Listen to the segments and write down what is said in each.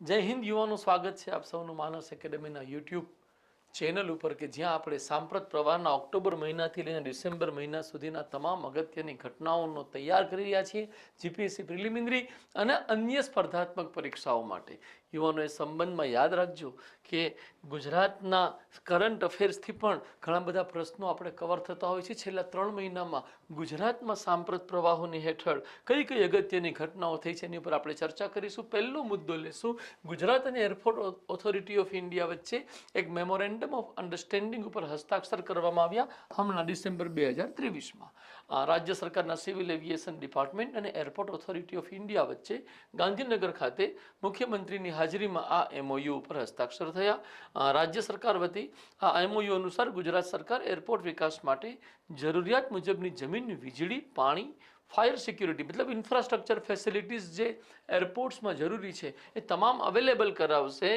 જય હિન્દ યુવાનો, સ્વાગત છે આપ સૌનું માનસ એકેડેમીના યુટ્યુબ ચેનલ ઉપર કે જ્યાં આપણે સાંપ્રત પ્રવાહના ઓક્ટોબર મહિનાથી લઈને ડિસેમ્બર મહિના સુધીના તમામ અગત્યની ઘટનાઓનો તૈયાર કરી રહ્યા છીએ જીપીએસસી પ્રિલિમિનરી અને અન્ય સ્પર્ધાત્મક પરીક્ષાઓ માટે. યુવાનોએ સંબંધમાં યાદ રાખજો કે ગુજરાતના કરંટ અફેર્સથી પણ ઘણા બધા પ્રશ્નો આપણે કવર થતા હોય છે. છેલ્લા 3 મહિનામાં ગુજરાતમાં સાંપ્રત પ્રવાહોની હેઠળ કઈ કઈ અગત્યની ઘટનાઓ થઈ છે એની ઉપર આપણે ચર્ચા કરીશું. પહેલો મુદ્દો લેશું, ગુજરાત અને એરપોર્ટ ઓથોરિટી ઓફ ઇન્ડિયા વચ્ચે એક મેમોરેન્ડમ ઓફ અન્ડરસ્ટેન્ડિંગ ઉપર હસ્તાક્ષર કરવામાં આવ્યા હમણાં ડિસેમ્બર 2023માં. રાજ્ય સરકારના સિવિલ એવિએશન ડિપાર્ટમેન્ટ અને એરપોર્ટ ઓથોરિટી ઓફ ઇન્ડિયા વચ્ચે ગાંધીનગર ખાતે મુખ્યમંત્રીની હાજરીમાં આ એમઓયુ ઉપર હસ્તાક્ષર થયા. રાજ્ય સરકાર વતી આ એમઓયુ અનુસાર ગુજરાત સરકાર એરપોર્ટ વિકાસ માટે જરૂરિયાત મુજબની જમીન, વીજળી, પાણી, ફાયર સિક્યુરિટી મતલબ ઇન્ફ્રાસ્ટ્રક્ચર ફેસિલિટીઝ જે એરપોર્ટ્સમાં જરૂરી છે એ તમામ અવેલેબલ કરાવશે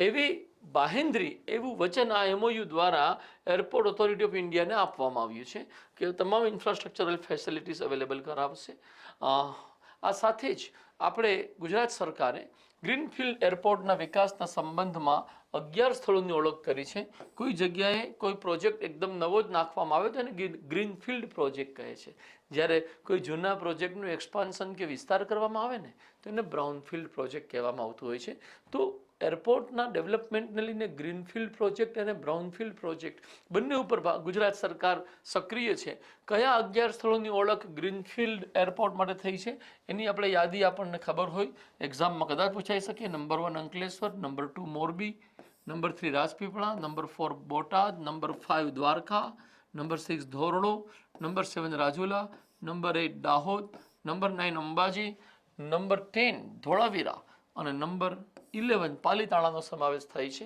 એવી બાહેંધરી, એવું વચન આ એમઓયુ દ્વારા એરપોર્ટ ઓથોરિટી ઓફ ઇન્ડિયાને આપવામાં આવ્યું છે કે તમામ ઇન્ફ્રાસ્ટ્રક્ચરલ ફેસિલિટીઝ અવેલેબલ કરાવશે. આ સાથે જ આપણે ગુજરાત સરકારે ગ્રીનફિલ્ડ એરપોર્ટના વિકાસના સંબંધમાં 11 સ્થળોની ઓળખ કરી છે. કોઈ જગ્યાએ કોઈ પ્રોજેક્ટ એકદમ નવો જ નાખવામાં આવે તો એને ગ્રીનફિલ્ડ પ્રોજેક્ટ કહે છે. જ્યારે કોઈ જૂના પ્રોજેક્ટનું એક્સપાન્શન કે વિસ્તાર કરવામાં આવે ને તો એને બ્રાઉનફિલ્ડ પ્રોજેક્ટ કહેવામાં આવતું હોય છે. તો એરપોર્ટના ડેવલપમેન્ટને લઈને ગ્રીનફિલ્ડ પ્રોજેક્ટ અને બ્રાઉનફિલ્ડ પ્રોજેક્ટ બંને ઉપર ગુજરાત સરકાર સક્રિય છે. કયા 11 સ્થળોની ઓળખ ગ્રીનફિલ્ડ એરપોર્ટ માટે થઈ છે એની આપણે યાદી આપણને ખબર હોય, એક્ઝામમાં કદાચ પૂછાઈ શકે. Number 1 Ankleshwar, number 2 Morbi, number 3 Rajpipla, number 4 Botad, number 5 Dwarka, number 6 Dhordo, number 7 Rajula, number 8 Dahod, number 9 Ambaji, number 10 Dholavira અને નંબર 11 પાલીતાણાનો સમાવેશ થાય છે.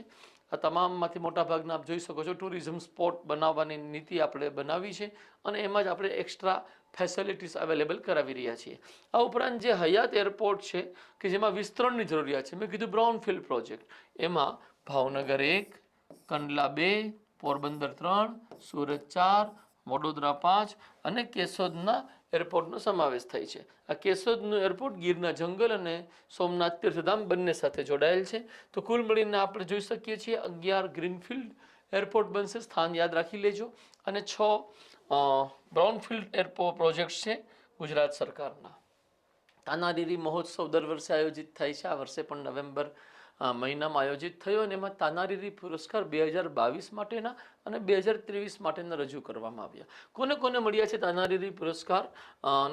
આ તમામમાંથી મોટાભાગના આપ જોઈ શકો છો ટુરિઝમ સ્પોટ બનાવવાની નીતિ આપણે બનાવી છે અને એમાં જ આપણે એક્સ્ટ્રા ફેસિલિટીઝ અવેલેબલ કરાવી રહ્યા છીએ. આ ઉપરાંત જે હયાત એરપોર્ટ છે કે જેમાં વિસ્તરણની જરૂરિયાત છે, મેં કીધું બ્રાઉનફિલ્ડ પ્રોજેક્ટ, એમાં ભાવનગર 1, કંડલા 2, પોરબંદર 3, સુરત 4, વડોદરા 5 અને કેશોદના એરપોર્ટનો સમાવેશ થાય છે. આ કેશોદનું એરપોર્ટ ગીરના જંગલ અને સોમનાથ તીર્થધામ બંને સાથે જોડાયેલ છે. તો કુલ મળીને આપણે જોઈ શકીએ છીએ 11 ગ્રીનફિલ્ડ એરપોર્ટ બનશે, સ્થાન યાદ રાખી લેજો. અને 6 બ્રાઉનફિલ્ડ એરપોર્ટ પ્રોજેક્ટ્સ છે ગુજરાત સરકારના. તાનારીરી મહોત્સવ દર વર્ષે આયોજિત થાય છે. આ વર્ષે પણ નવેમ્બર મહિનામાં આયોજિત થયો અને એમાં તાનારીરી પુરસ્કાર 2022 માટેના અને 2023 માટેના રજૂ કરવામાં આવ્યા. કોને કોને મળ્યા છે તાનારીરી પુરસ્કાર?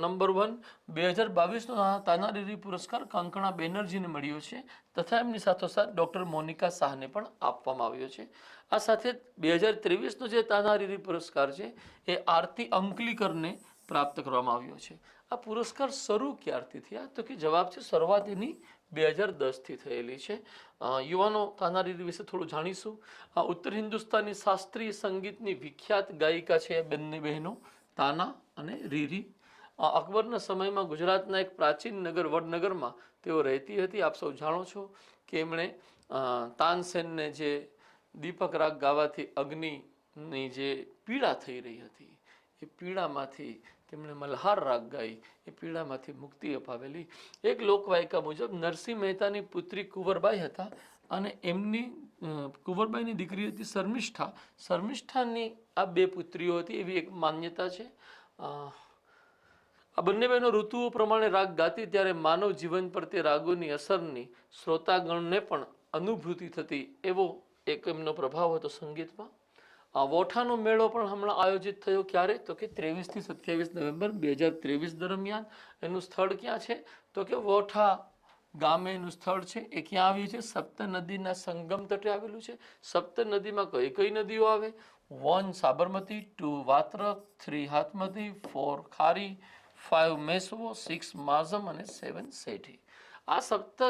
નંબર 1 2022નો તાનારીરી પુરસ્કાર કંકણા બેનર્જીને મળ્યો છે તથા એમની સાથોસાથ ડૉક્ટર મોનિકા શાહને પણ આપવામાં આવ્યો છે. આ સાથે 2023નો જે તાનારીરી પુરસ્કાર છે એ આરતી અંકલીકરને પ્રાપ્ત કરવામાં આવ્યો છે. આ પુરસ્કાર શરૂ ક્યારથી થયા તો કે જવાબ છે શરૂઆત એની 2010થી થયેલી છે. યુવાનો તાનારીરી વિશે થોડું જાણીશું. ઉત્તર હિન્દુસ્તાની શાસ્ત્રીય સંગીતની વિખ્યાત ગાયિકા છે બંને બહેનો, તાના અને રીરી. અકબરના સમયમાં ગુજરાતના એક પ્રાચીન નગર વડનગરમાં તેઓ રહેતી હતી. આપ સૌ જાણો છો કે એમણે તાનસેનને જે દીપક રાગ ગાવાથી અગ્નિની જે પીડા થઈ રહી હતી એ પીડામાંથી તેમણે મલ્હાર રાગ ગાઈ, એ પીડામાંથી મુક્તિ અપાવેલી. એક લોકવાયકા મુજબ નરસિંહ મહેતાની પુત્રી કુંવરબાઈ હતા અને એમની કુંવરબાઈની દીકરી હતી શર્મિષ્ઠા. શર્મિષ્ઠાની આ 2 પુત્રીઓ હતી એવી એક માન્યતા છે. આ બંને બહેનો ઋતુઓ પ્રમાણે રાગ ગાતી ત્યારે માનવ જીવન પર તે રાગોની અસરની શ્રોતાગણને પણ અનુભૂતિ થતી એવો એક એમનો પ્રભાવ હતો સંગીતમાં. વોઠાનો મેળો પણ હમણાં આયોજિત થયો. ક્યારે? તો કે 23 થી 27 નવેમ્બર 2023 દરમિયાન. એનું સ્થળ ક્યાં છે? તો કે વોઠા ગામે એનું સ્થળ છે. એ ક્યાં આવ્યું છે? સપ્ત નદીના સંગમ તટે આવેલું છે. સપ્ત નદીમાં કઈ કઈ નદીઓ આવે? 1 સાબરમતી, 2 વાત્રક, 3 હાથમતી, 4 ખારી, 5 મેસવો, 6 માઝમ અને 7 સેઠી. આ સપ્ત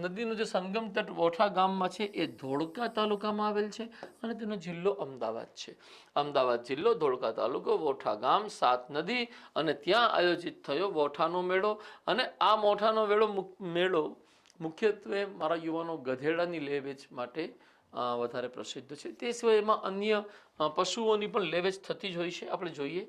નદીનો જે સંગમ તટ વોઠા ગામમાં છે એ ધોળકા તાલુકામાં આવેલ છે અને તેનો જિલ્લો અમદાવાદ છે. અમદાવાદ જિલ્લો, ધોળકા તાલુકો, વોઠા ગામ, 7 નદી અને ત્યાં આયોજિત થયો વોઠાનો મેળો. અને આ મોઠાનો મેળો મુખ્યત્વે મારા યુવાનો ગધેડાની લે વેચ માટે વધારે પ્રસિદ્ધ છે. તે સિવાય એમાં અન્ય પશુઓની પણ લેવેચ થતી જ હોય છે. આપણે જોઈએ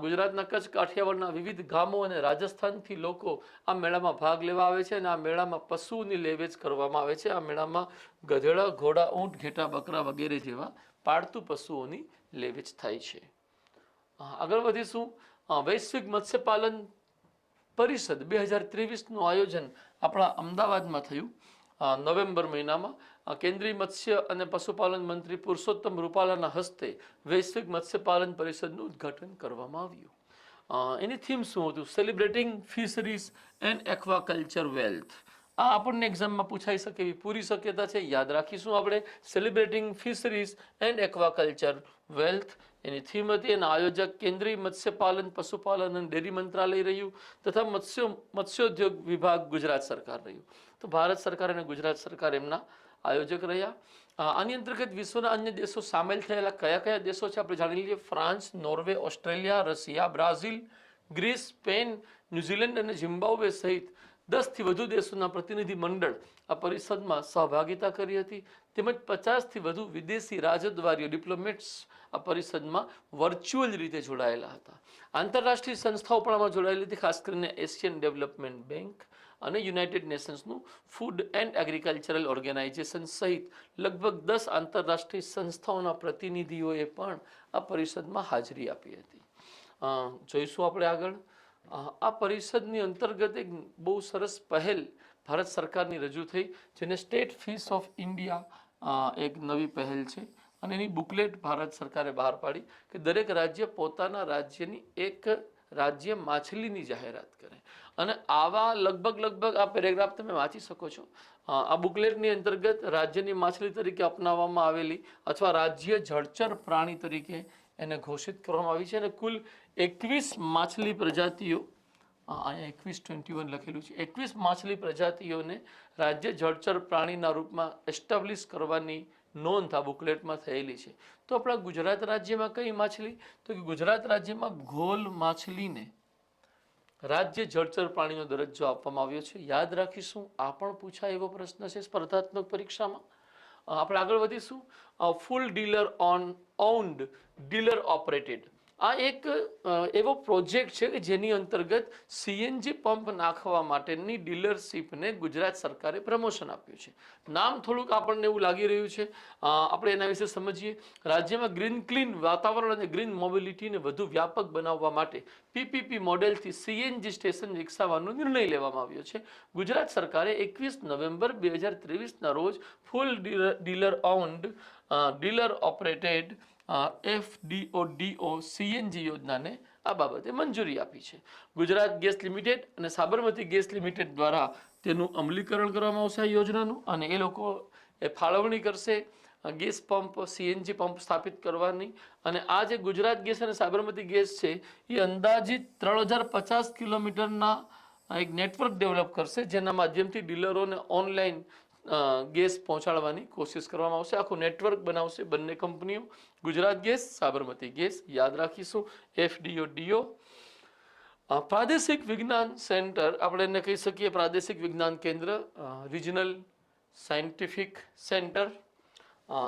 ગુજરાતના કચ્છ કાઠિયાવાડના વિવિધ ગામો અને રાજસ્થાનથી લોકો આ મેળામાં ભાગ લેવા આવે છે અને આ મેળામાં પશુઓની લેવેચ કરવામાં આવે છે. આ મેળામાં ગધેડા, ઘોડા, ઊંટ, ઘેટા, બકરા વગેરે જેવા પાળતુ પશુઓની લેવેચ થાય છે. આગળ વધીશું. વૈશ્વિક મત્સ્યપાલન પરિષદ 2023નું આયોજન આપણા અમદાવાદમાં થયું નવેમ્બર મહિનામાં. કેન્દ્રીય મત્સ્ય અને પશુપાલન મંત્રી પુરુષોત્તમ રૂપાલાના હસ્તે વૈશ્વિક મત્સ્યપાલન પરિષદનું ઉદ્ઘાટન કરવામાં આવ્યું. એની થીમ શું હતું? Celebrating fisheries and aquaculture wealth. આ આપણને એક્ઝામમાં પૂછાઈ શકે એવી પૂરી શક્યતા છે. યાદ રાખીશું આપણે. Celebrating fisheries and aquaculture wealth any theme હતી. એના આયોજક કેન્દ્રીય મત્સ્યપાલન, પશુપાલન અને ડેરી મંત્રાલય રહ્યું તથા મત્સ્યોદ્યોગ વિભાગ ગુજરાત સરકાર રહ્યું. તો ભારત સરકાર અને ગુજરાત સરકાર એમના આયોજક રહ્યા. આની અંતર્ગત વિશ્વના અન્ય દેશો સામેલ થયેલા કયા કયા દેશો છે આપણે જાણી લઈએ. France, Norway, Australia, Russia, Brazil, Greece, Spain, New Zealand અને ઝિમ્બાબ્વે સહિત 10થી વધુ દેશોના પ્રતિનિધિ મંડળ આ પરિષદમાં સહભાગિતા કરી હતી. તેમજ 50થી વધુ વિદેશી રાજદ્વારીઓ, ડિપ્લોમેટ્સ આ પરિષદમાં વર્ચ્યુઅલ રીતે જોડાયેલા હતા. આંતરરાષ્ટ્રીય સંસ્થાઓ પણ આમાં જોડાયેલી હતી, ખાસ કરીને એશિયન ડેવલપમેન્ટ બેંક અને યુનાઇટેડ નેશન્સનું ફૂડ એન્ડ એગ્રીકલ્ચરલ ઓર્ગેનાઇઝેશન સહિત લગભગ 10 આંતરરાષ્ટ્રીય સંસ્થાઓના પ્રતિનિધિઓએ પણ આ પરિષદમાં હાજરી આપી હતી. જોઈશું આપણે આગળ. આ પરિષદની અંતર્ગત એક બહુ સરસ પહેલ ભારત સરકારની રજૂ થઈ, જેને સ્ટેટ ફિશ ઓફ ઇન્ડિયા એક નવી પહેલ છે અને એની બુકલેટ ભારત સરકારે બહાર પાડી કે દરેક રાજ્ય પોતાના રાજ્યની એક રાજ્ય માછલીની જાહેરાત કરે. અને આવા લગભગ આ પેરેગ્રાફ તમે વાંચી શકો છો. આ બુકલેટની અંતર્ગત રાજ્યની માછલી તરીકે અપનાવવામાં આવેલી અથવા રાજ્ય જળચર પ્રાણી તરીકે એને ઘોષિત કરવામાં આવી છે અને કુલ 21 માછલી પ્રજાતિઓ, અહીંયા 21 લખેલું છે, 21 માછલી પ્રજાતિઓને રાજ્ય જળચર પ્રાણીના રૂપમાં એસ્ટાબ્લિશ કરવાની નોંધ આ બુકલેટમાં થયેલી છે. તો આપણા ગુજરાત રાજ્યમાં કઈ માછલી? તો કે ગુજરાત રાજ્યમાં ઘોલ માછલીને રાજ્ય જળચર પ્રાણીનો દરજ્જો આપવામાં આવ્યો છે. યાદ રાખીશું, આ પણ પૂછાય એવો પ્રશ્ન છે સ્પર્ધાત્મક પરીક્ષામાં. આપણે આગળ વધીશું. Fuel dealer own owned dealer operated આ એક એવો પ્રોજેક્ટ છે કે જેની અંતર્ગત સીએનજી પંપ નાખવા માટેની ડીલરશીપને ગુજરાત સરકારે પ્રમોશન આપ્યું છે. નામ થોડુંક આપણને એવું લાગી રહ્યું છે, આપણે એના વિશે સમજીએ. રાજ્યમાં ગ્રીન ક્લીન વાતાવરણ અને ગ્રીન મોબિલિટીને વધુ વ્યાપક બનાવવા માટે પીપીપી મોડેલથી સીએનજી સ્ટેશન વિકસાવવાનો નિર્ણય લેવામાં આવ્યો છે. ગુજરાત સરકારે 21 નવેમ્બર 2023ના રોજ fuel dealer owned dealer operated FDODO CNG યોજનાને આ બાબતે મંજૂરી આપી છે. ગુજરાત ગેસ લિમિટેડ અને સાબરમતી ગેસ લિમિટેડ દ્વારા તેનું અમલીકરણ કરવામાં આવશે આ યોજનાનું, અને એ લોકો ફાળવણી કરશે ગેસ પંપ, સીએનજી પંપ સ્થાપિત કરવાની. અને આ જે ગુજરાત ગેસ અને સાબરમતી ગેસ છે એ અંદાજિત 3050 કિલોમીટરના એક નેટવર્ક ડેવલપ કરશે, જેના માધ્યમથી ડીલરોને ઓનલાઈન ગેસ પહોંચાડવાની કોશિશ કરવામાં આવશે. આખું નેટવર્ક બનાવશે બંને કંપનીઓ, ગુજરાત ગેસ, સાબરમતી ગેસ. યાદ રાખીશું FDODO. પ્રાદેશિક વિજ્ઞાન સેન્ટર આપણે એને કહી શકીએ, પ્રાદેશિક વિજ્ઞાન કેન્દ્ર, રિજનલ સાયન્ટિફિક સેન્ટર.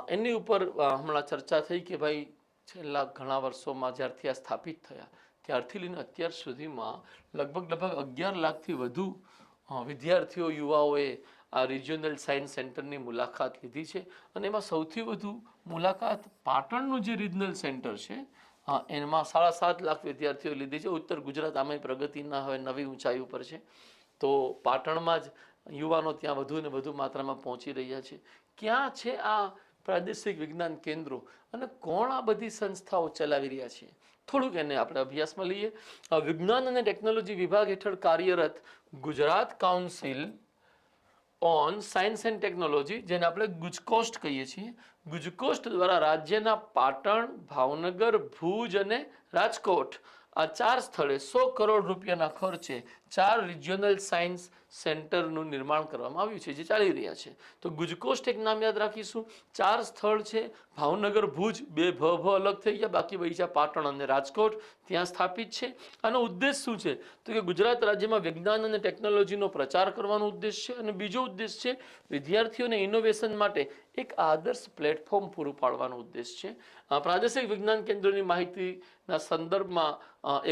એની ઉપર હમણાં ચર્ચા થઈ કે ભાઈ છેલ્લા ઘણા વર્ષોમાં જ્યારથી આ સ્થાપિત થયા ત્યારથી લઈને અત્યાર સુધીમાં લગભગ 11 લાખથી વધુ વિદ્યાર્થીઓ, યુવાઓએ આ રિજિયોનલ સાયન્સ સેન્ટરની મુલાકાત લીધી છે. અને એમાં સૌથી વધુ મુલાકાત પાટણનું જે રિજનલ સેન્ટર છે એમાં 7.5 લાખ વિદ્યાર્થીઓ લીધી છે. ઉત્તર ગુજરાત આમાં પ્રગતિના હવે નવી ઊંચાઈ ઉપર છે, તો પાટણમાં જ યુવાનો ત્યાં વધુ ને વધુ માત્રામાં પહોંચી રહ્યા છે. ક્યાં છે આ પ્રાદેશિક વિજ્ઞાન કેન્દ્રો અને કોણ આ બધી સંસ્થાઓ ચલાવી રહ્યા છે? થોડુંક એને આપણે અભ્યાસમાં લઈએ. વિજ્ઞાન અને ટેકનોલોજી વિભાગ હેઠળ કાર્યરત Gujarat council on science and technology, જેને આપણે ગુજકોસ્ટ કહીએ છીએ, ગુજકોસ્ટ દ્વારા રાજ્યના પાટણ, ભાવનગર, ભુજ અને રાજકોટ આ 4 સ્થળે 100 કરોડ રૂપિયાના ખર્ચે 4 રિજિયોનલ સાયન્સ સેન્ટરનું નિર્માણ કરવામાં આવ્યું છે જે ચાલી રહ્યા છે. તો ગુજકોસ્ટ એક નામ યાદ રાખીશું. 4 સ્થળ છે, ભાવનગર, ભુજ, 2 ભ અલગ થઈ ગયા, બાકી બચી પાટણ અને રાજકોટ ત્યાં સ્થાપિત છે. આનો ઉદ્દેશ શું છે તો કે ગુજરાત રાજ્યમાં વિજ્ઞાન અને ટેકનોલોજીનો પ્રચાર કરવાનો ઉદ્દેશ છે, અને બીજો ઉદ્દેશ છે વિદ્યાર્થીઓને ઇનોવેશન માટે એક આદર્શ પ્લેટફોર્મ પૂરું પાડવાનો ઉદ્દેશ છે. પ્રાદેશિક વિજ્ઞાન કેન્દ્રોની માહિતીના સંદર્ભમાં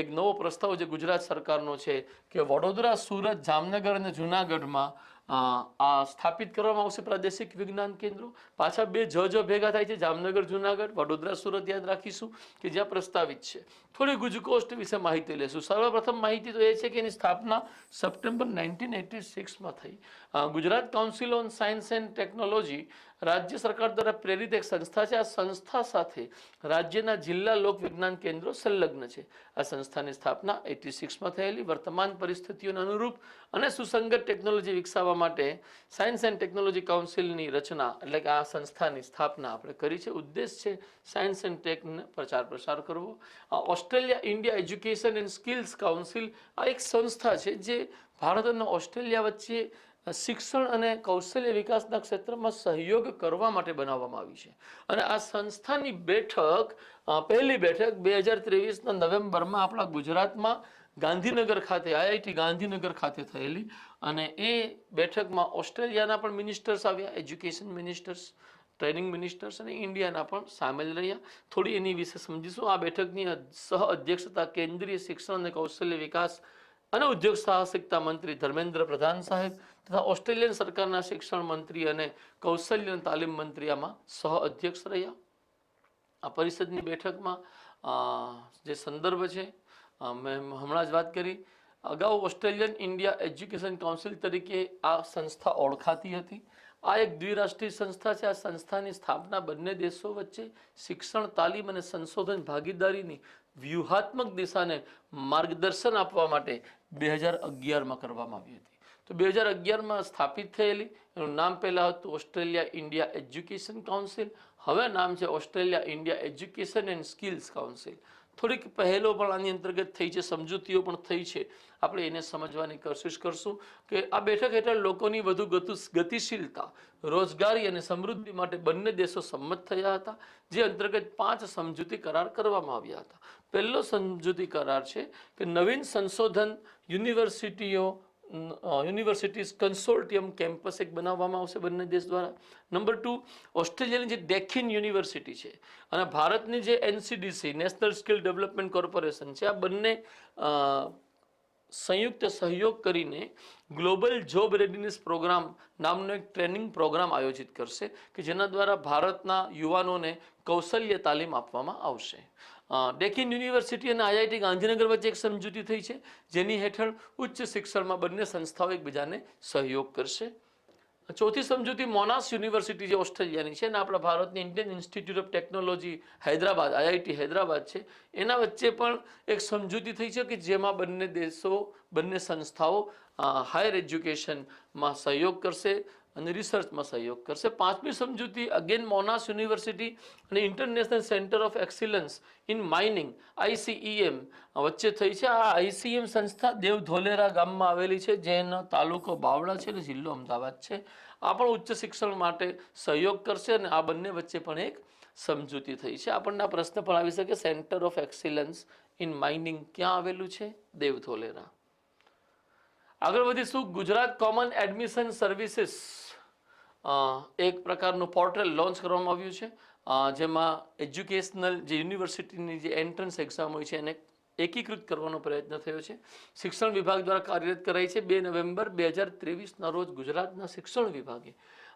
એક નવો પ્રસ્તાવ જે ગુજરાત સરકારનો છે કે વડોદરા, સુરત, જામનગર અને જુનાગઢમાં આ સ્થાપિત કરવામાં આવશે પ્રાદેશિક વિજ્ઞાન કેન્દ્રો. પાછા 2 જ ભેગા થાય છે, જામનગર, જુનાગઢ, વડોદરા, સુરત યાદ રાખીશું કે જ્યાં પ્રસ્તાવિત છે. થોડી ગુજકોસ્ટ વિશે માહિતી લેશું. સર્વપ્રથમ માહિતી તો એ છે કે એની સ્થાપના સપ્ટેમ્બર 1986માં થઈ. Gujarat council on science and technology રાજ્ય સરકાર દ્વારા પ્રેરિત એક સંસ્થા છે. આ સંસ્થા સાથે રાજ્યના જિલ્લા લોક વિજ્ઞાન કેન્દ્રો સંલગ્ન છે. આ સંસ્થાની સ્થાપના 86માં થયેલી. વર્તમાન પરિસ્થિતિઓને અનુરૂપ અને સુસંગત ટેકનોલોજી વિકસાવવા માટે સાયન્સ એન્ડ ટેકનોલોજી કાઉન્સિલની રચના એટલે કે આ સંસ્થાની સ્થાપના આપણે કરી છે. ઉદ્દેશ છે સાયન્સ એન્ડ ટેકને પ્રચાર પ્રસાર કરવો. Australia India education and skills council આ એક સંસ્થા છે જે ભારત અને ઓસ્ટ્રેલિયા વચ્ચે શિક્ષણ અને કૌશલ્ય વિકાસના ક્ષેત્રમાં સહયોગ કરવા માટે બનાવવામાં આવી છે. અને આ સંસ્થાની બેઠક પહેલી બેઠક 2023ના નવેમ્બરમાં આપણા ગુજરાતમાં ગાંધીનગર ખાતે IIT ગાંધીનગર ખાતે થયેલી. અને એ બેઠકમાં ઓસ્ટ્રેલિયાના પણ મિનિસ્ટર્સ આવ્યા, એજ્યુકેશન મિનિસ્ટર્સ, ટ્રેનિંગ મિનિસ્ટર્સ, અને ઇન્ડિયાના પણ સામેલ રહ્યા. થોડી એની વિશે સમજીશું. આ બેઠકની સહ અધ્યક્ષતા કેન્દ્રીય શિક્ષણ અને કૌશલ્ય વિકાસ અને ઉદ્યોગ સાહસિકતા મંત્રી ધર્મેન્દ્ર પ્રધાન સાહેબ તથા ઓસ્ટ્રેલિયન સરકારના શિક્ષણ મંત્રી અને કૌશલ્ય અને તાલીમ મંત્રી આમાં સહ અધ્યક્ષ રહ્યા. આ પરિષદની બેઠકમાં જે સંદર્ભ છે મેં હમણાં જ વાત કરી. અગાઉ ઓસ્ટ્રેલિયન ઇન્ડિયા એજ્યુકેશન કાઉન્સિલ તરીકે આ સંસ્થા ઓળખાતી હતી. આ એક દ્વિરાષ્ટ્રીય સંસ્થા છે. આ સંસ્થાની સ્થાપના બંને દેશો વચ્ચે શિક્ષણ, તાલીમ અને સંશોધન ભાગીદારીની વ્યૂહાત્મક દિશાને માર્ગદર્શન આપવા માટે 2011માં કરવામાં આવી હતી. તો 2011માં સ્થાપિત થયેલી. એનું નામ પહેલાં હતું ઓસ્ટ્રેલિયા ઇન્ડિયા એજ્યુકેશન કાઉન્સિલ. હવે નામ છે Australia India education and skills council. થોડીક પહેલો પણ આની અંતર્ગત થઈ છે, સમજૂતીઓ પણ થઈ છે. આપણે એને સમજવાની કોશિશ કરશું કે આ બેઠક હેઠળ લોકોની વધુ ગતિશીલતા, રોજગારી અને સમૃદ્ધિ માટે બંને દેશો સંમત થયા હતા, જે અંતર્ગત 5 સમજૂતી કરાર કરવામાં આવ્યા હતા. પહેલો સમજૂતી કરાર છે કે નવીન સંશોધન યુનિવર્સિટીઝ કન્સોર્ટિયમ કેમ્પસ એક બનાવવામાં આવશે બંને દેશ દ્વારા. નંબર 2, ઓસ્ટ્રેલિયાની જે ડેકિન યુનિવર્સિટી છે અને ભારતની જે NCDC national skill development corporation છે, આ બંને સંયુક્ત સહયોગ કરીને ગ્લોબલ જોબ રેડીનેસ પ્રોગ્રામ નામનો એક ટ્રેનિંગ પ્રોગ્રામ આયોજિત કરશે કે જેના દ્વારા ભારતના યુવાનોને કૌશલ્ય તાલીમ આપવામાં આવશે. ડેકિન યુનિવર્સિટી અને IIT ગાંધીનગર વચ્ચે એક સમજૂતી થઈ છે જેની હેઠળ ઉચ્ચ શિક્ષણમાં બંને સંસ્થાઓ એકબીજાને સહયોગ કરશે. ચોથી સમજૂતી મોનાસ યુનિવર્સિટી જે ઓસ્ટ્રેલિયાની છે અને આપણા ભારતની Indian institute of technology Hyderabad IIT Hyderabad છે એના વચ્ચે પણ એક સમજૂતી થઈ છે કે જેમાં બંને સંસ્થાઓ હાયર એજ્યુકેશનમાં સહયોગ કરશે અને રિસર્ચમાં સહયોગ કરશે. 5મી સમજૂતી અગેન મોનાસ યુનિવર્સિટી અને international centre of excellence in mining ICEM વચ્ચે થઈ છે. આ ICEM સંસ્થા દેવ ધોલેરા ગામમાં આવેલી છે જેનો તાલુકો બાવળા છે અને જિલ્લો અમદાવાદ છે. આ પણ ઉચ્ચ શિક્ષણ માટે સહયોગ કરશે અને આ બંને વચ્ચે પણ એક સમજૂતી થઈ છે. આપણને આ પ્રશ્ન પણ આવી શકે, centre of excellence in mining ક્યાં આવેલું છે? દેવ ધોલેરા. આગળ વધીશું. ગુજરાત કોમન એડમિશન સર્વિસીસ એક પ્રકારનું પોર્ટલ લોન્ચ કરવામાં આવ્યું છે જેમાં એજ્યુકેશનલ જે યુનિવર્સિટીની જે એન્ટ્રન્સ એક્ઝામ હોય છે એને એકીકૃત કરવાનો પ્રયત્ન થયો છે. શિક્ષણ વિભાગ દ્વારા કાર્યરત કરાઈ છે. 2 નવેમ્બર 2023ના રોજ ગુજરાતના શિક્ષણ વિભાગે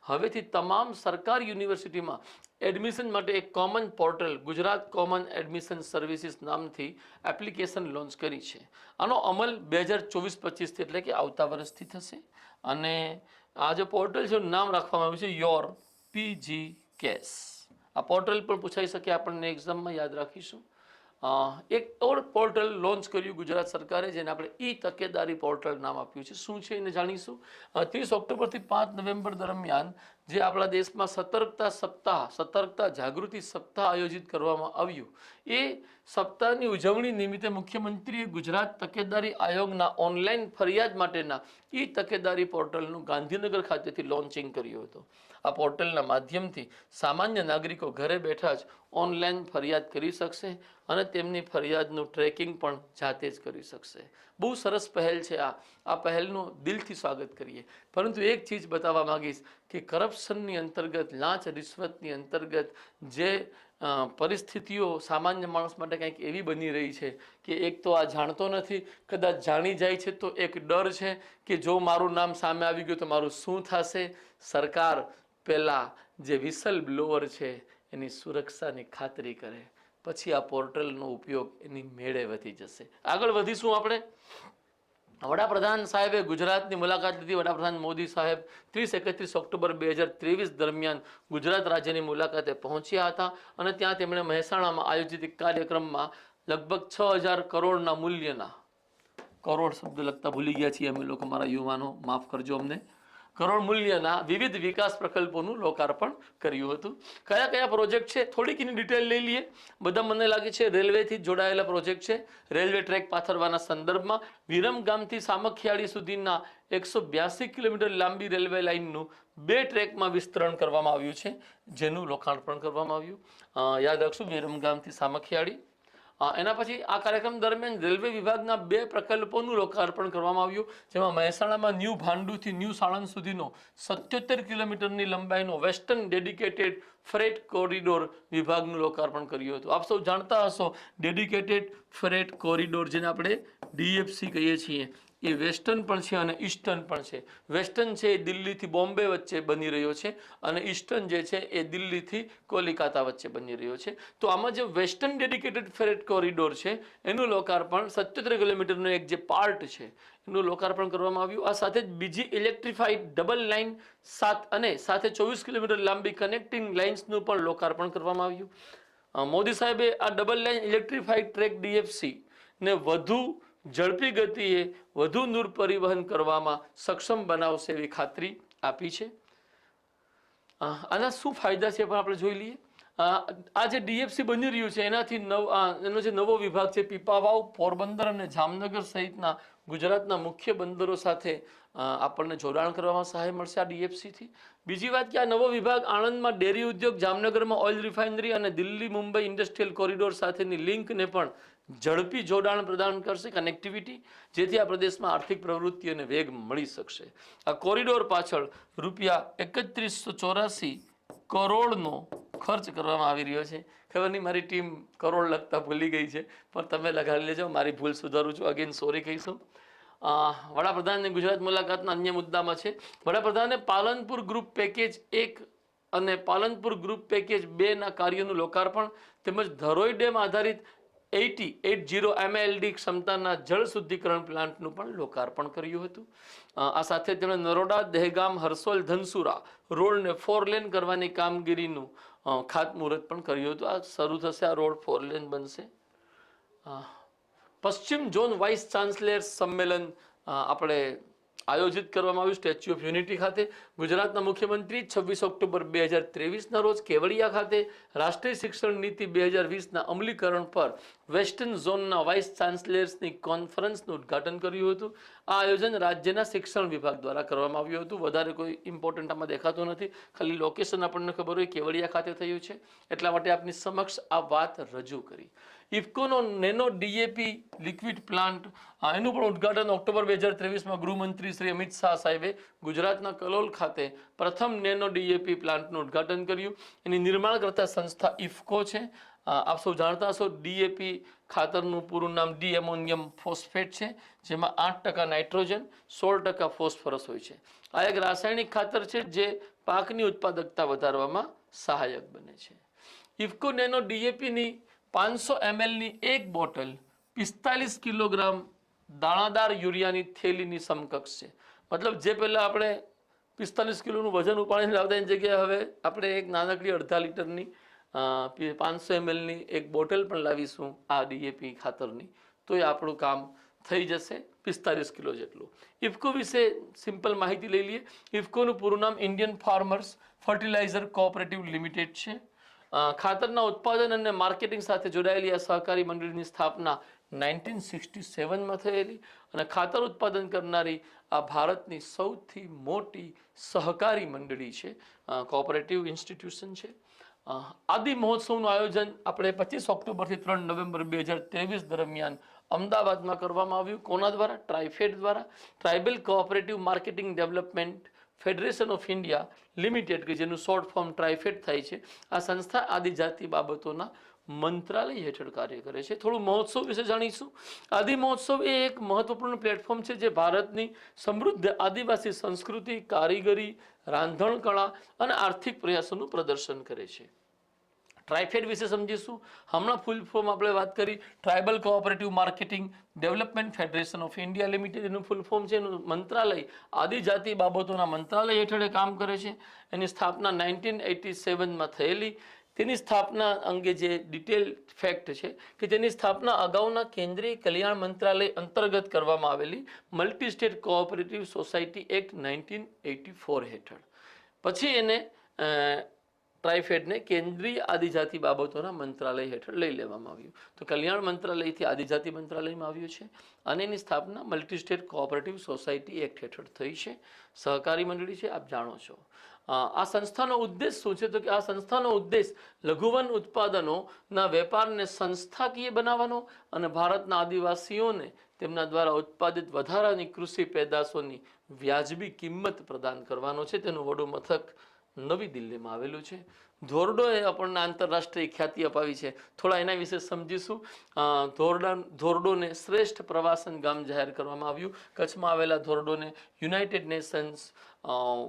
હવેથી તમામ સરકારી યુનિવર્સિટીમાં એડમિશન માટે એક common portal Gujarat common admission services નામથી એપ્લિકેશન લોન્ચ કરી છે. આનો અમલ 2024-25 એટલે કે આવતા વર્ષથી થશે. અને આ જે પોર્ટલ છે નામ રાખવામાં આવ્યું છે યોર PG કેસ. આ પોર્ટલ પણ પૂછાઈ શકે આપણને એક્ઝામમાં, યાદ રાખીશું. એક ઓર પોર્ટલ લોન્ચ કર્યું ગુજરાત સરકારે જેને આપણે તકેદારી પોર્ટલ નામ આપ્યું છે. શું છે એને જાણીશું. 30 ઓક્ટોબરથી 5 નવેમ્બર દરમિયાન જે આપણા દેશમાં સતર્કતા સપ્તાહ, સતર્કતા જાગૃતિ સપ્તાહ આયોજિત કરવામાં આવ્યું, એ સપ્તાહની ઉજવણી નિમિત્તે મુખ્યમંત્રીએ ગુજરાત તકેદારી આયોગના ઓનલાઈન ફરિયાદ માટેના ઈ તકેદારી પોર્ટલનું ગાંધીનગર ખાતેથી લોન્ચિંગ કર્યું હતું. આ પોર્ટલના માધ્યમથી સામાન્ય નાગરિકો ઘરે બેઠા જ ઓનલાઈન ફરિયાદ કરી શકશે અને તેમની ફરિયાદનું ટ્રેકિંગ પણ જાતે જ કરી શકશે. બહુ સરસ પહેલ છે આ પહેલનું દિલથી સ્વાગત કરીએ. પરંતુ એક ચીજ બતાવવા માંગીશ કે કરપ્શનની અંતર્ગત, લાંચ રિશ્વતની અંતર્ગત જે પરિસ્થિતિઓ સામાન્ય માણસ માટે કંઈક એવી બની રહી છે કે એક તો આ જાણતો નથી, કદાચ જાણી જાય છે તો એક ડર છે કે જો મારું નામ સામે આવી ગયું તો મારું શું થશે. સરકાર પહેલાં જે વિસલ બ્લોઅર છે એની સુરક્ષાની ખાતરી કરે, પછી આ પોર્ટલનો ઉપયોગ એની મેળે વધી જશે. આગળ વધીશું આપણે. વડાપ્રધાન સાહેબે ગુજરાતની મુલાકાત લીધી. વડાપ્રધાન મોદી સાહેબ 30-31 ઓક્ટોબર 2023 દરમિયાન ગુજરાત રાજ્યની મુલાકાતે પહોંચ્યા હતા અને ત્યાં તેમણે મહેસાણામાં આયોજિત એક કાર્યક્રમમાં લગભગ 6,000 કરોડના મૂલ્યના, કરોડ શબ્દ લખતા ભૂલી ગયા છીએ અમે લોકો, મારા યુવાનો માફ કરજો અમને, કરોડ મૂલ્યના વિવિધ વિકાસ પ્રકલ્પોનું લોકાર્પણ કર્યું હતું. કયા કયા પ્રોજેક્ટ છે થોડીક એની ડિટેલ લઈ લઈએ. બધા મને લાગે છે રેલવેથી જોડાયેલા પ્રોજેક્ટ છે. રેલવે ટ્રેક પાથરવાના સંદર્ભમાં વિરમગામથી સામખિયાળી સુધીના 182 કિલોમીટર લાંબી રેલવે લાઇનનું 2 ટ્રેકમાં વિસ્તરણ કરવામાં આવ્યું છે, જેનું લોકાર્પણ કરવામાં આવ્યું. યાદ રાખશું, વિરમગામથી સામખિયાળી. એના પછી આ કાર્યક્રમ દરમિયાન રેલવે વિભાગના 2 પ્રકલ્પોનું લોકાર્પણ કરવામાં આવ્યું, જેમાં મહેસાણામાં ન્યૂ ભાંડુથી ન્યૂ સાણંદ સુધીનો 77 કિલોમીટરની લંબાઈનો વેસ્ટર્ન ડેડિકેટેડ ફ્રેટ કોરિડોર વિભાગનું લોકાર્પણ કર્યું હતું. આપ સૌ જાણતા હશો, ડેડિકેટેડ ફ્રેટ કોરિડોર જેને આપણે DFC કહીએ છીએ, એ વેસ્ટર્ન પણ છે અને ઈસ્ટર્ન પણ છે. વેસ્ટર્ન છે એ દિલ્હીથી બોમ્બે વચ્ચે બની રહ્યો છે અને ઈસ્ટર્ન જે છે એ દિલ્હીથી કોલકાતા વચ્ચે બની રહ્યો છે. તો આમાં જે વેસ્ટર્ન ડેડિકેટેડ ફ્રેટ કોરિડોર છે એનું લોકાર્પણ 77 કિલોમીટરનો એક જે પાર્ટ છે એનું લોકાર્પણ કરવામાં આવ્યું. આ સાથે જ બીજી ઇલેક્ટ્રિફાઈડ ડબલ લાઇન 7 અને સાથે 24 કિલોમીટર લાંબી કનેક્ટિંગ લાઇન્સનું પણ લોકાર્પણ કરવામાં આવ્યું. મોદી સાહેબે આ ડબલ લાઇન ઇલેક્ટ્રિફાઈડ ટ્રેક DFC ને વધુ ઝડપી ગતિએ વધુ દૂર પરિવહન કરવામાં સક્ષમ બનાવશે એવી ખાતરી આપી છે. આના શું ફાયદા છે પણ આપણે જોઈ લઈએ. આ જે DFC બની રહ્યું છે એનાથી એનો જે નવો વિભાગ છે પીપાવાવ, પોરબંદર અને જામનગર સહિતના ગુજરાતના મુખ્ય બંદરો સાથે આપણને જોડાણ કરવામાં સહાય મળશે આ DFC થી. બીજી વાત કે આ નવો વિભાગ આણંદમાં ડેરી ઉદ્યોગ, જામનગરમાં ઓઇલ રિફાઇનરી અને દિલ્હી મુંબઈ ઇન્ડસ્ટ્રીયલ કોરિડોર સાથેની લિંકને પણ ઝડપી જોડાણ પ્રદાન કરશે, કનેક્ટિવિટી, જેથી આ પ્રદેશમાં આર્થિક પ્રવૃત્તિઓને વેગ મળી શકશે. આ કોરિડોર પાછળ ₹3184 કરોડનો ખર્ચ કરવામાં આવી રહ્યો છે. ખબર નહીં મારી ટીમ કરોડ લખતા ભૂલી ગઈ છે, પણ તમે લગાડી લેજો, મારી ભૂલ સુધારું છું. અગેન સોરી કહીશું. વડાપ્રધાનની ગુજરાત મુલાકાતના અન્ય મુદ્દામાં છે વડાપ્રધાને પાલનપુર ગ્રુપ પેકેજ 1 અને પાલનપુર ગ્રુપ પેકેજ 2 ના કાર્યોનું લોકાર્પણ તેમજ ધરોઈ ડેમ આધારિત 80 MLD ક્ષમતાના જળ શુદ્ધિકરણ પ્લાન્ટનું પણ લોકાર્પણ કર્યું હતું. આ સાથે તેમણે નરોડા, દહેગામ, હરસોલ, ધનસુરા રોડને 4 લેન કરવાની કામગીરીનું ખાતમુહૂર્ત પણ કર્યું હતું. આ શરૂ થશે, આ રોડ 4 લેન બનશે. પશ્ચિમ ઝોન વાઇસ ચાન્સલર સંમેલન આપણે આયોજિત કરવામાં આવ્યું સ્ટેચ્યુ ઓફ યુનિટી ખાતે. ગુજરાતના મુખ્યમંત્રી 26 ઓક્ટોબર 2023ના રોજ કેવડિયા ખાતે રાષ્ટ્રીય શિક્ષણ નીતિ 2020ના અમલીકરણ પર વેસ્ટર્ન ઝોનના વાઇસ ચાન્સલર્સની કોન્ફરન્સનું ઉદ્ઘાટન કર્યું હતું. આ આયોજન રાજ્યના શિક્ષણ વિભાગ દ્વારા કરવામાં આવ્યું હતું. વધારે કોઈ ઇમ્પોર્ટન્ટ આમાં દેખાતું નથી, ખાલી લોકેશન આપણને ખબર હોય કેવડિયા ખાતે થયું છે, એટલા માટે આપની સમક્ષ આ વાત રજૂ કરી. ઇફકોનો નેનો DAP લિક્વિડ પ્લાન્ટ એનું પણ ઉદ્ઘાટન ઓક્ટોબર 2023માં ગૃહમંત્રી શ્રી અમિત શાહ સાહેબે ગુજરાતના કલોલ ખાતે પ્રથમ નેનો DAP પ્લાન્ટનું ઉદ્ઘાટન કર્યું. એની નિર્માણ કરતા સંસ્થા ઇફકો છે. આપ સૌ જાણતા હશો DAP ખાતરનું પૂરું નામ ડી એમોનિયમ ફોસ્ફેટ છે, જેમાં 8% નાઇટ્રોજન, 16% ફોસ્ફરસ હોય છે. આ એક રાસાયણિક ખાતર છે જે પાકની ઉત્પાદકતા વધારવામાં સહાયક બને છે. ઇફકો નેનો DAPની 500 mlની એક બોટલ 45 કિલોગ્રામ દાણાદાર યુરિયાની થેલીની સમકક્ષ છે. મતલબ જે પહેલાં આપણે 45 કિલોનું વજન ઉપાડીને લાવતા એની જગ્યાએ હવે આપણે એક નાનકડી 1/2 લીટરની 500 mlની એક બોટલ પણ લાવીશું આ DAP ખાતરની, તો એ આપણું કામ થઈ જશે. 45 કિલો જેટલું. ઇફકો વિશે સિમ્પલ માહિતી લઈ લઈએ. ઇફકોનું પૂરું નામ Indian Farmers Fertiliser Cooperative Limited છે. ખાતરના ઉત્પાદન અને માર્કેટિંગ સાથે જોડાયેલી આ સહકારી મંડળીની સ્થાપના 1967માં થયેલી અને ખાતર ઉત્પાદન કરનારી આ ભારતની સૌથી મોટી સહકારી મંડળી છે, કોઓપરેટિવ ઇન્સ્ટિટ્યુશન છે. આદિ મહોત્સવનું આયોજન આપણે 25 ઓક્ટોબરથી 3 નવેમ્બર 2023 દરમિયાન અમદાવાદમાં કરવામાં આવ્યું. કોના દ્વારા? ટ્રાઇફેડ દ્વારા. Tribal cooperative marketing development federation of India limited, કે જેનું શોર્ટ ફોર્મ ટ્રાઇફેડ થાય છે. આ સંસ્થા આદિજાતિ બાબતોના મંત્રાલય હેઠળ કાર્ય કરે છે. થોડું મહોત્સવ વિશે જાણીશું. આદિ મહોત્સવ એ એક મહત્વપૂર્ણ પ્લેટફોર્મ છે જે ભારતની સમૃદ્ધ આદિવાસી સંસ્કૃતિ, કારીગરી, રાંધણ કળા અને આર્થિક પ્રયાસોનું પ્રદર્શન કરે છે. ટ્રાઇફેડ વિશે સમજીશું. હમણાં ફૂલ ફોર્મ આપણે વાત કરી, tribal cooperative marketing development federation of India limited એનું ફૂલ ફોર્મ છે. એનું મંત્રાલય આદિજાતિ બાબતોના મંત્રાલય હેઠળ કામ કરે છે. એની સ્થાપના 1987માં થયેલી. તેની સ્થાપના અંગે જે ડિટેલ ફેક્ટ છે કે તેની સ્થાપના અગાઉના કેન્દ્રીય કલ્યાણ મંત્રાલય અંતર્ગત કરવામાં આવેલી multi state cooperative society act 1984 હેઠળ. પછી એને ટ્રાઇફેડને કેન્દ્રીય આદિજાતિ બાબતોના મંત્રાલય હેઠળ લઈ લેવામાં આવ્યું. તો કલ્યાણ મંત્રાલયથી આદિજાતિ મંત્રાલયમાં આવ્યું છે અને એની સ્થાપના multi state cooperative society act હેઠળ થઈ છે. સહકારી મંડળી છે, આપ જાણો છો. આ સંસ્થાનો ઉદ્દેશ શું છે? તો કે આ સંસ્થાનો ઉદ્દેશ લઘુવન ઉત્પાદનોના વેપારને સંસ્થાકીય બનાવવાનો અને ભારતના આદિવાસીઓને તેમના દ્વારા ઉત્પાદિત વધારાની કૃષિ પેદાશોની વ્યાજબી કિંમત પ્રદાન કરવાનો છે. તેનું વડું મથક નવી દિલ્હીમાં આવેલું છે. ધોરડોએ આપણને આંતરરાષ્ટ્રીય ખ્યાતિ અપાવી છે. થોડા એના વિશે સમજીશું. ધોરડોને શ્રેષ્ઠ પ્રવાસન ગામ જાહેર કરવામાં આવ્યું. કચ્છમાં આવેલા ધોરડોને United Nations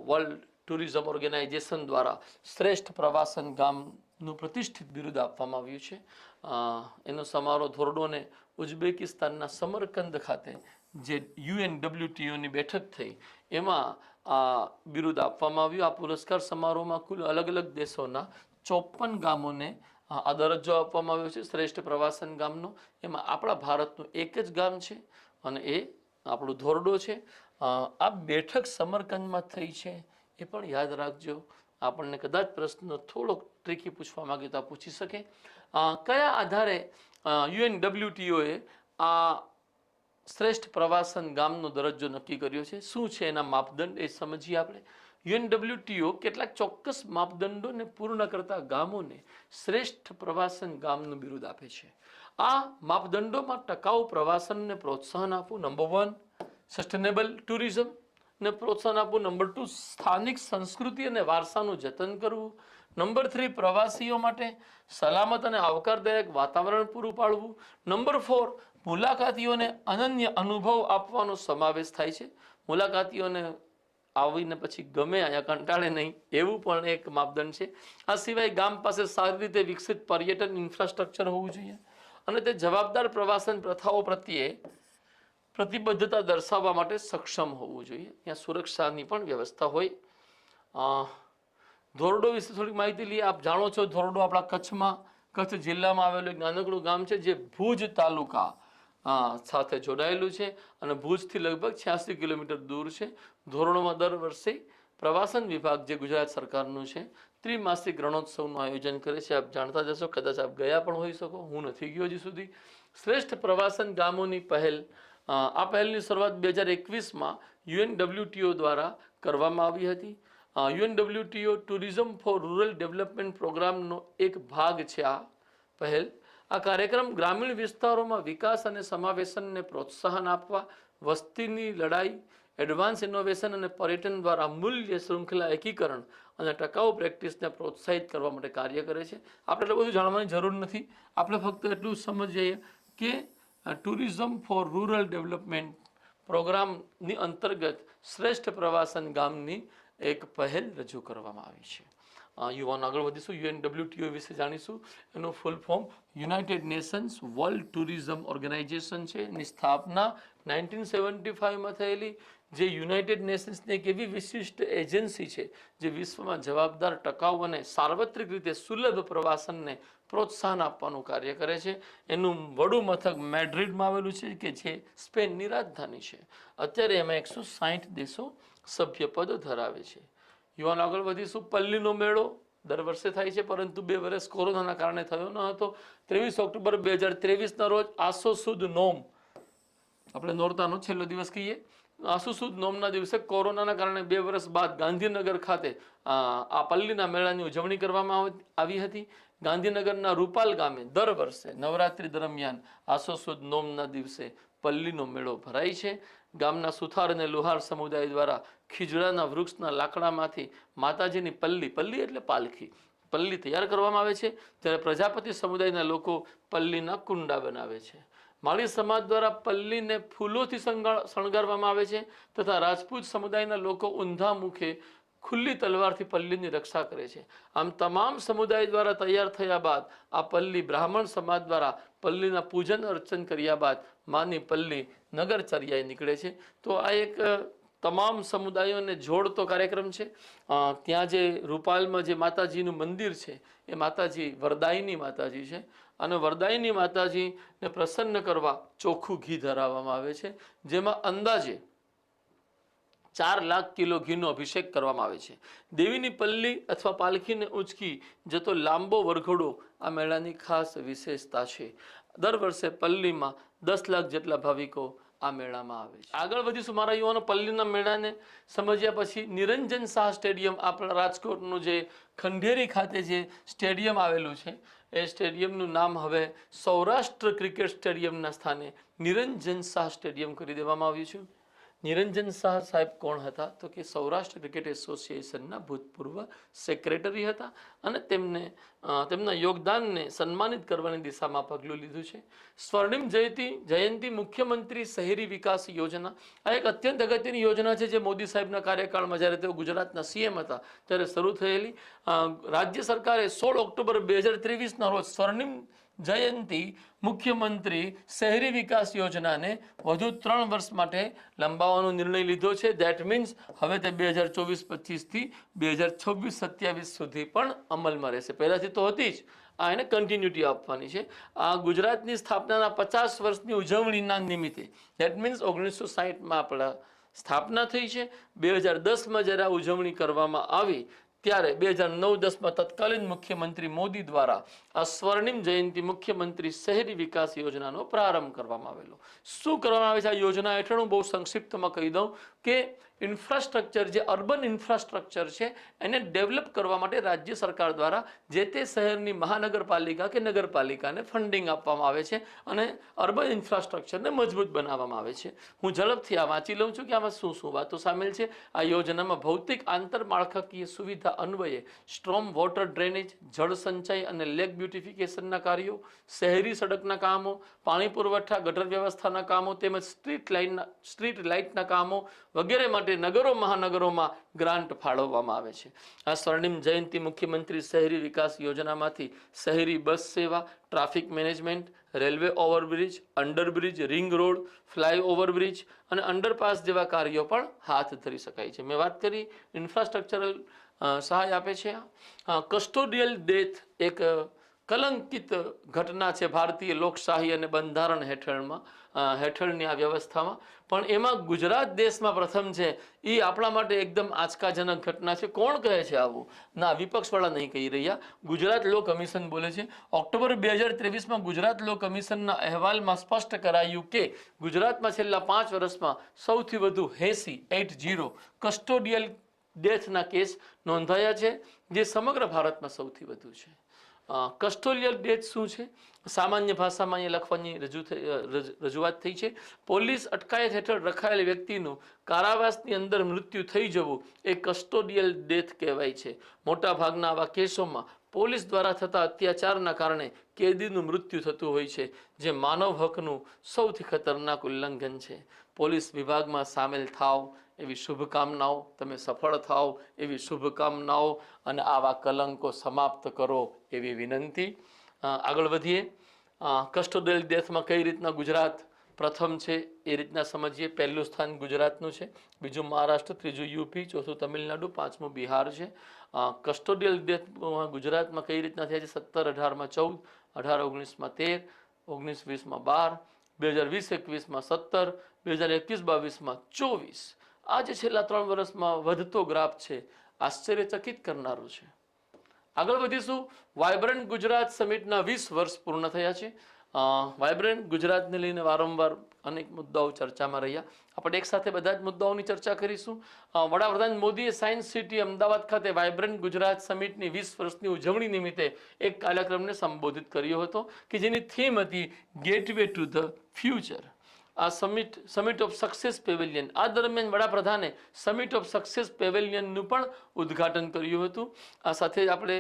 World Tourism Organization દ્વારા શ્રેષ્ઠ પ્રવાસન ગામનું પ્રતિષ્ઠિત બિરુદ આપવામાં આવ્યું છે. એનો સમારોહ ધોરડોને ઉઝબેકિસ્તાનના સમરકંદ ખાતે જે UNWTOની બેઠક થઈ એમાં આ બિરુદ આપવામાં આવ્યું. આ પુરસ્કાર સમારોહમાં કુલ અલગ અલગ દેશોના 54 ગામોને આ દરજ્જો આપવામાં આવ્યો છે શ્રેષ્ઠ પ્રવાસન ગામનો. એમાં આપણા ભારતનું એક જ ગામ છે અને એ આપણું ધોરડો છે. આ બેઠક સમરકંદમાં થઈ છે એ પણ યાદ રાખજો. આપણને કદાચ પ્રશ્ન થોડોક ટ્રિકી પૂછવા માંગે તો પૂછી શકે. કયા આધારે UNWTOએ આ શ્રેષ્ઠ પ્રવાસન ગામનો દરજ્જો નક્કી કર્યો છે? શું છે એના માપદંડ એ સમજીએ આપણે. UNWTO કેટલાક ચોક્કસ માપદંડોને પૂર્ણ કરતા ગામોને શ્રેષ્ઠ પ્રવાસન ગામનું બિરુદ આપે છે. આ માપદંડોમાં ટકાઉ પ્રવાસનને પ્રોત્સાહન આપવું, નંબર 1, સસ્ટેનેબલ ટુરિઝમ ને પ્રોત્સાહન આપવું, નંબર 2, સ્થાનિક સંસ્કૃતિ અને વારસાનું જતન કરવું, નંબર 3, પ્રવાસીઓ માટે સલામત અને આવકારદાયક વાતાવરણ પૂરું પાડવું, નંબર 4, મુલાકાતીઓને અનન્ય અનુભવ આપવાનો સમાવેશ થાય છે. મુલાકાતીઓને આવીને પછી ગમે અહીંયા કંટાળે નહીં એવું પણ એક માપદંડ છે. આ સિવાય ગામ પાસે સારી રીતે વિકસિત પર્યટન ઇન્ફ્રાસ્ટ્રક્ચર હોવું જોઈએ અને તે જવાબદાર પ્રવાસન પ્રથાઓ પ્રત્યે પ્રતિબદ્ધતા દર્શાવવા માટે સક્ષમ હોવું જોઈએ. ત્યાં સુરક્ષાની પણ વ્યવસ્થા હોય. ધોરડો વિશે થોડીક માહિતી લઈએ. આપ જાણો છો ધોરડો આપણા કચ્છ જિલ્લામાં આવેલું એક નાનકડું ગામ છે જે ભુજ તાલુકા સાથે જોડાયેલું છે અને ભુજથી લગભગ 86 કિલોમીટર દૂર છે. ધોરડોમાં દર વર્ષે પ્રવાસન વિભાગ જે ગુજરાત સરકારનું છે ત્રિમાસિક રણોત્સવનું આયોજન કરે છે. આપ જાણતા જશો, કદાચ આપ ગયા પણ હોઈ શકો, હું નથી ગયો હજી સુધી. શ્રેષ્ઠ પ્રવાસન ગામોની પહેલ, આ પહેલની શરૂઆત 2021માં UNWTO દ્વારા કરવામાં આવી હતી. UNWTO tourism four rural development પ્રોગ્રામનો એક ભાગ છે આ પહેલ. આ કાર્યક્રમ ગ્રામીણ વિસ્તારોમાં વિકાસ અને સમાવેશનને પ્રોત્સાહન આપવા, વસ્તીની લડાઈ, એડવાન્સ ઇનોવેશન અને પર્યટન દ્વારા મૂલ્ય શૃંખલા એકીકરણ અને ટકાઉ પ્રેક્ટિસને પ્રોત્સાહિત કરવા માટે કાર્ય કરે છે. આપણે એટલું બધું જાણવાની જરૂર નથી. આપણે ફક્ત એટલું સમજીએ કે ટુરિઝમ ફોર રૂરલ ડેવલપમેન્ટ પ્રોગ્રામની અંતર્ગત શ્રેષ્ઠ પ્રવાસન ગામની એક પહેલ રજૂ કરવામાં આવી છે. યુવાનો આગળ વધીશું. UNWTO વિશે જાણીશું. એનું full form United Nations World Tourism Organization છે. એની સ્થાપના 1975માં થયેલી. જે યુનાઇટેડ નેશન્સની એક એવી વિશિષ્ટ એજન્સી છે જે વિશ્વમાં જવાબદાર, ટકાઉ અને સાર્વત્રિક રીતે સુલભ પ્રવાસનને પ્રોત્સાહન આપવાનું કાર્ય કરે છે. એનું વડું મથક મેડ્રિડમાં આવેલું છે કે જે સ્પેનની રાજધાની છે. અત્યારે એમાં 160 દેશો સભ્યપદ ધરાવે છે. યુવાન આગળ વધીશું. પલ્લીનો મેળો દર વર્ષે થાય છે, પરંતુ 2 વર્ષ કોરોનાના કારણે થયો ન હતો. 23 ઓક્ટોબર 2023ના રોજ આસો સુદ નોમ, આપણે નોરતાનો છેલ્લો દિવસ કહીએ, આસો સુદ નોમના દિવસે કોરોનાના કારણે 2 વર્ષ બાદ ગાંધીનગર ખાતે આ પલ્લીના મેળાની ઉજવણી કરવામાં આવી હતી. ગાંધીનગરના રૂપાલ ગામે દર વર્ષે નવરાત્રી દરમિયાન આસો સુદ નોમના દિવસે પલ્લીનો મેળો ભરાય છે. ગામના સુથાર અને લુહાર સમુદાય દ્વારા ખીજડાના વૃક્ષના લાકડામાંથી માતાજીની પલ્લી એટલે પાલખી, પલ્લી તૈયાર કરવામાં આવે છે. ત્યારે પ્રજાપતિ સમુદાયના લોકો પલ્લીના કુંડા બનાવે છે. માળી સમાજ દ્વારા પલ્લીને ફૂલોથી શણગારવામાં આવે છે તથા રાજપૂત સમુદાયના લોકો ઊંધા મુખે ખુલ્લી તલવારથી પલ્લીની રક્ષા કરે છે. આમ તમામ સમુદાય દ્વારા તૈયાર થયા બાદ આ પલ્લી બ્રાહ્મણ સમાજ દ્વારા પલ્લીના પૂજન અર્ચન કર્યા બાદ માની પલ્લી નગરચર્યાએ નીકળે છે. તો આ એક તમામ સમુદાયોને જોડતો કાર્યક્રમ છે. ત્યાં જે રૂપાલમાં જે માતાજીનું મંદિર છે એ માતાજી વરદાયની માતાજી છે, અને વરદાયની માતાજીને પ્રસન્ન કરવા ચોખ્ખું ઘી ધરાવવામાં આવે છે, જેમાં અંદાજે 4 લાખ કિલો ઘીનો અભિષેક કરવામાં આવે છે. દેવીની પલ્લી અથવા પાલખીને ઉંચકી જતો લાંબો વરઘોડો આ મેળાની ખાસ વિશેષતા છે. દર વર્ષે પલ્લીમાં 10 લાખ જેટલા ભાવિકો આ મેળામાં આવે છે. આગળ વધીશું મારા યુવાનો. પલ્લીના મેળાને સમજ્યા પછી નિરંજન શાહ સ્ટેડિયમ, આપણા રાજકોટનું જે ખંડેરી ખાતે જે સ્ટેડિયમ આવેલું છે, એ સ્ટેડિયમનું નામ હવે સૌરાષ્ટ્ર ક્રિકેટ સ્ટેડિયમના સ્થાને નિરંજન શાહ સ્ટેડિયમ કરી દેવામાં આવ્યું છે. નિરંજન શાહ સાહેબ કોણ હતા? તો કે સૌરાષ્ટ્ર ક્રિકેટ એસોસિએશનના ભૂતપૂર્વ સેક્રેટરી હતા, અને તેમના યોગદાનને સન્માનિત કરવાની દિશામાં પગલું લીધું છે. સ્વર્ણિમ જયંતિ મુખ્યમંત્રી શહેરી વિકાસ યોજના આ એક અત્યંત અગત્યની યોજના છે, જે મોદી સાહેબના કાર્યકાળમાં જ્યારે તેઓ ગુજરાતના સીએમ હતા ત્યારે શરૂ થયેલી. રાજ્ય સરકારે 16 ઓક્ટોબર 2023ના રોજ સ્વર્ણિમ જયંતિ મુખ્યમંત્રી શહેરી વિકાસ યોજનાને વધુ 3 વર્ષ માટે લંબાવવાનો નિર્ણય લીધો છે. ધેટ મીન્સ હવે તે 2024-25થી 2026-27 સુધી પણ અમલમાં રહેશે. પહેલાથી તો હતી જ, આ એને કન્ટિન્યુટી આપવાની છે. આ ગુજરાતની સ્થાપનાના 50 વર્ષની ઉજવણીના નિમિત્તે, ધેટ મીન્સ 1960માં આપણા સ્થાપના થઈ છે. 2010માં જ્યારે આ ઉજવણી કરવામાં આવી ત્યારે 2009-10માં તત્કાલીન મુખ્યમંત્રી મોદી દ્વારા આ સ્વર્ણિમ જયંતિ મુખ્યમંત્રી શહેરી વિકાસ યોજનાનો પ્રારંભ કરવામાં આવેલો. શું કરવામાં આવે છે આ યોજના હેઠળ? હું બહુ સંક્ષિપ્તમાં કહી દઉં કે ઇન્ફ્રાસ્ટ્રક્ચર, જે અર્બન ઇન્ફ્રાસ્ટ્રક્ચર છે એને ડેવલપ કરવા માટે રાજ્ય સરકાર દ્વારા જે તે શહેરની મહાનગરપાલિકા કે નગરપાલિકાને ફંડિંગ આપવામાં આવે છે અને અર્બન ઇન્ફ્રાસ્ટ્રક્ચરને મજબૂત બનાવવામાં આવે છે. હું ઝડપથી આ વાંચી લઉં છું કે આમાં શું શું વાતો સામેલ છે. આ યોજનામાં ભૌતિક આંતરમાળખાકીય સુવિધા અન્વયે સ્ટ્રોમ વોટર ડ્રેનેજ, જળ સંચય અને લેક બ્યુટિફિકેશનના કાર્યો, શહેરી સડકના કામો, પાણી પુરવઠા, ગટર વ્યવસ્થાના કામો તેમજ સ્ટ્રીટ લાઇટના કામો વગેરે માટે નગરો મહાનગરોમાં ગ્રાન્ટ ફાળવવામાં આવે છે. આ સ્વર્ણિમ જયંતિ મુખ્યમંત્રી શહેરી વિકાસ યોજનામાંથી શહેરી બસ સેવા, traffic management, railway overbridge, underbridge, ring road, fly overbridge અને અંડરપાસ જેવા કાર્યો પણ હાથ ધરી શકાય છે. મેં વાત કરી ઇન્ફ્રાસ્ટ્રક્ચરલ સહાય આપે છે. કસ્ટોડિયલ ડેથ એક કલંકિત ઘટના છે ભારતીય લોકશાહી અને બંધારણ હેઠળની આ વ્યવસ્થામાં, પણ એમાં ગુજરાત દેશમાં પ્રથમ છે. એ આપણા માટે એકદમ આંચકાજનક ઘટના છે. કોણ કહે છે આવું? ના, વિપક્ષવાળા નહીં કહી રહ્યા, ગુજરાત લો કમિશન બોલે છે. ઓક્ટોબર 2023માં ગુજરાત લો કમિશનના અહેવાલમાં સ્પષ્ટ કરાયું કે ગુજરાતમાં છેલ્લા 5 વર્ષમાં સૌથી વધુ 80 કસ્ટોડિયલ ડેથના કેસ નોંધાયા છે, જે સમગ્ર ભારતમાં સૌથી વધુ છે. કસ્ટોડિયલ ડેથ શું છે? સામાન્ય ભાષામાં અહીંયા લખવાની રજૂઆત થઈ છે. પોલીસ અટકાયત હેઠળ રખાયેલ વ્યક્તિનું કારાવાસની અંદર મૃત્યુ થઈ જવું એ કસ્ટોડિયલ ડેથ કહેવાય છે. મોટાભાગના આવા કેસોમાં પોલીસ દ્વારા થતા અત્યાચારના કારણે કેદીનું મૃત્યુ થતું હોય છે, જે માનવ હકનું સૌથી ખતરનાક ઉલ્લંઘન છે. પોલીસ વિભાગમાં સામેલ થાવ એવી શુભકામનાઓ, તમે સફળ થાવ એવી શુભકામનાઓ, અને આવા કલંકો સમાપ્ત કરો એવી વિનંતી. આગળ વધીએ. કસ્ટોડિયલ ડેથમાં કઈ રીતના ગુજરાત પ્રથમ છે એ રીતના સમજીએ. પહેલું સ્થાન ગુજરાતનું છે, બીજું મહારાષ્ટ્ર, ત્રીજું યુપી, ચોથું તમિલનાડુ, પાંચમું બિહાર છે. કસ્ટોડિયલ ડેથ ગુજરાતમાં કઈ રીતના થયા છે? 17, 18માં 14, 18, 19માં 13, 19, 20માં 12, 2020, 21માં 17, 2021, 22માં 24. આ જે છેલ્લા 3 વર્ષમાં વધતો ગ્રાફ છે, આશ્ચર્યચકિત કરનારું છે. આગળ વધીશું. વાયબ્રન્ટ ગુજરાત સમિટના 20 વર્ષ પૂર્ણ થયા છે. વાયબ્રન્ટ ગુજરાતને લઈને વારંવાર અનેક મુદ્દાઓ ચર્ચામાં રહ્યા. આપણે એક સાથે બધા જ મુદ્દાઓની ચર્ચા કરીશું. વડાપ્રધાન મોદીએ સાયન્સ સિટી અમદાવાદ ખાતે વાયબ્રન્ટ ગુજરાત સમિટની 20 વર્ષની ઉજવણી નિમિત્તે એક કાર્યક્રમને સંબોધિત કર્યો હતો કે જેની થીમ હતી ગેટવે ટુ ધ ફ્યુચર. આ સમિટ ઓફ સક્સેસ પેવેલિયન, આ દરમિયાન વડાપ્રધાને સમિટ ઓફ સક્સેસ પેવેલિયનનું પણ ઉદ્ઘાટન કર્યું હતું. આ સાથે જ આપણે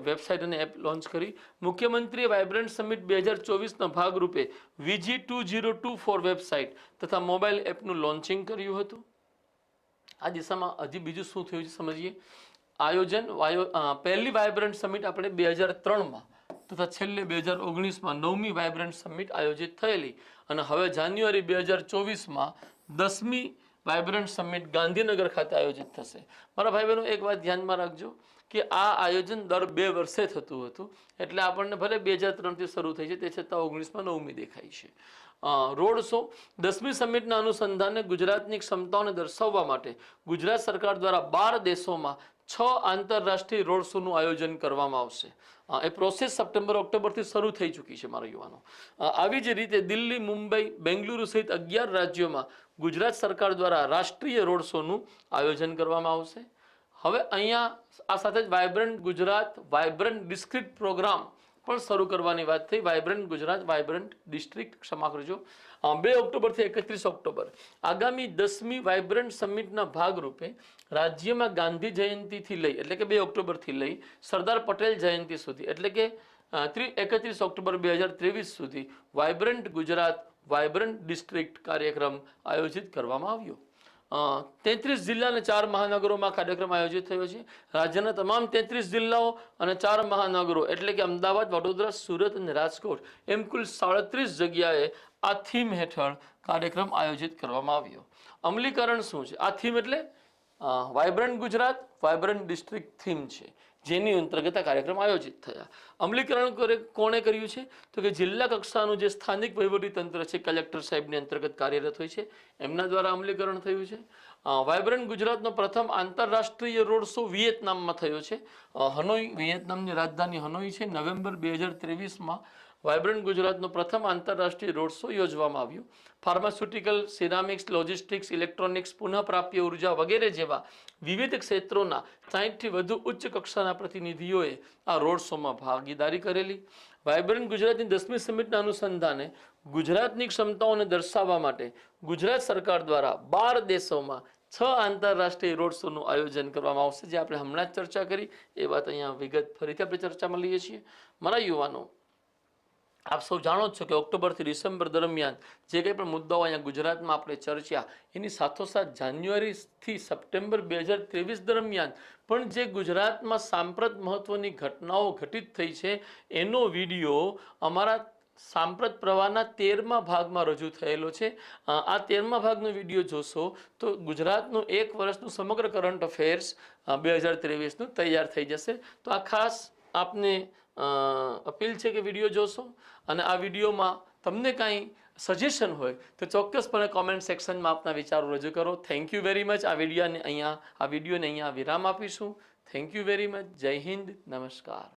વેબસાઇટ અને એપ લોન્ચ કરી. મુખ્યમંત્રીએ વાયબ્રન્ટ સમિટ 2024ના ભાગરૂપે VG2024 વેબસાઇટ તથા મોબાઈલ એપનું લોન્ચિંગ કર્યું હતું. આ દિશામાં હજી બીજું શું થયું છે સમજીએ. આયોજન પહેલી વાયબ્રન્ટ સમિટ આપણે 2003માં તથા છેલ્લે 2019માં 9મી વાયબ્રન્ટ સમિટ આયોજિત થયેલી અને હવે જાન્યુઆરી 2024માં 10મી વાયબ્રન્ટ સમિટ ગાંધીનગર ખાતે આયોજિત થશે. મારા ભાઈ બહેનો એક વાત ધ્યાનમાં રાખજો કે આ આયોજન દર 2 વર્ષે થતું હતું, એટલે આપણને ભલે 2003થી શરૂ થઈ છે તે છતાં 19માં 9મી દેખાય છે. રોડ શો 10મી સમિટના અનુસંધાને ગુજરાતની ક્ષમતાઓને દર્શાવવા માટે ગુજરાત સરકાર દ્વારા 12 દેશોમાં 6 આંતરરાષ્ટ્રીય રોડ શોનું આયોજન કરવામાં આવશે. એ પ્રોસેસ સપ્ટેમ્બર ઓક્ટોબરથી શરૂ થઈ ચૂકી છે મારા યુવાનો. આવી જ રીતે દિલ્હી, મુંબઈ, બેંગલુરુ સહિત 11 રાજ્યોમાં ગુજરાત સરકાર દ્વારા રાષ્ટ્રીય રોડ શોનું આયોજન કરવામાં આવશે. હવે અહીંયા આ સાથે જ vibrant Gujarat vibrant district programme પણ શરૂ કરવાની વાત થઈ. વાયબ્રન્ટ ગુજરાત વાયબ્રન્ટ ડિસ્ટ્રિક્ટ, ક્ષમા કરજો, 2 ઓક્ટોબરથી 31 ઓક્ટોબર આગામી 10મી વાયબ્રન્ટ સમિટના ભાગરૂપે રાજ્યમાં ગાંધી જયંતિથી લઈ એટલે કે 2 ઓક્ટોબરથી લઈ સરદાર પટેલ જયંતિ સુધી એટલે કે 31 ઓક્ટોબર 2023 સુધી વાયબ્રન્ટ ગુજરાત વાયબ્રન્ટ ડિસ્ટ્રિક્ટ કાર્યક્રમ આયોજિત કરવામાં આવ્યો. 33 જિલ્લા અને 4 મહાનગરોમાં કાર્યક્રમ આયોજિત થયો છે. રાજ્યના તમામ 33 જિલ્લાઓ અને 4 મહાનગરો એટલે કે અમદાવાદ, વડોદરા, સુરત અને રાજકોટ એમ કુલ 37 જગ્યાએ આ થીમ હેઠળ કાર્યક્રમ આયોજિત કરવામાં આવ્યો. અમલીકરણ શું છે? આ થીમ એટલે vibrant Gujarat vibrant district theme છે, જેની અંતર્ગત આ કાર્યક્રમ આયોજિત થયા. અમલીકરણ કોણે કર્યું છે? તો કે જિલ્લા કક્ષાનું જે સ્થાનિક વહીવટી તંત્ર છે, કલેક્ટર સાહેબની અંતર્ગત કાર્યરત હોય છે, એમના દ્વારા અમલીકરણ થયું છે. વાયબ્રન્ટ ગુજરાતનો પ્રથમ આંતરરાષ્ટ્રીય રોડ શો વિયેતનામમાં થયો છે. હનોઈ, વિયેતનામની રાજધાની હનોઈ છે. નવેમ્બર 2023માં વાયબ્રન્ટ ગુજરાતનો પ્રથમ આંતરરાષ્ટ્રીય રોડ શો યોજવામાં આવ્યો. ફાર્માસ્યુટિકલ, સિરામિક્સ, લોજિસ્ટિક્સ, ઇલેક્ટ્રોનિક્સ, પુનઃપ્રાપ્ય ઉર્જા વગેરે જેવા વિવિધ ક્ષેત્રોના 60થી વધુ ઉચ્ચ કક્ષાના પ્રતિનિધિઓએ આ રોડ શોમાં ભાગીદારી કરેલી. વાયબ્રન્ટ ગુજરાતની 10મી સમિટના અનુસંધાને ગુજરાતની ક્ષમતાઓને દર્શાવવા માટે ગુજરાત સરકાર દ્વારા 12 દેશોમાં 6 આંતરરાષ્ટ્રીય રોડ શોનું આયોજન કરવામાં આવશે, જે આપણે હમણાં જ ચર્ચા કરી. એ વાત અહીંયા વિગત ફરીથી આપણે ચર્ચામાં લઈએ છીએ. મારા યુવાનો, આપ સૌ જાણો છો કે ઓક્ટોબરથી ડિસેમ્બર દરમિયાન જે કંઈ પણ મુદ્દાઓ અહીંયા ગુજરાતમાં આપણે ચર્ચ્યા, એની સાથોસાથ જાન્યુઆરીથી સપ્ટેમ્બર 2023 દરમિયાન પણ જે ગુજરાતમાં સાંપ્રત મહત્વની ઘટનાઓ ઘટિત થઈ છે એનો વિડીયો અમારા સાંપ્રત પ્રવાહના 13મા ભાગમાં રજૂ થયેલો છે. આ 13મા ભાગનો વિડીયો જોશો તો ગુજરાતનું 1 વર્ષનું સમગ્ર કરંટ અફેર્સ 2023નું તૈયાર થઈ જશે. તો આ ખાસ આપને અપીલ છે કે વિડીયો જોશો અને આ વિડીયોમાં તમને કાંઈ સજેશન હોય તો ચોક્કસપણે કોમેન્ટ સેક્શનમાં આપના વિચારો રજૂ કરો. Thank you very much. આ વિડીયોને અહીંયા વિરામ આપીશું. Thank you very much. જય હિન્દ. નમસ્કાર.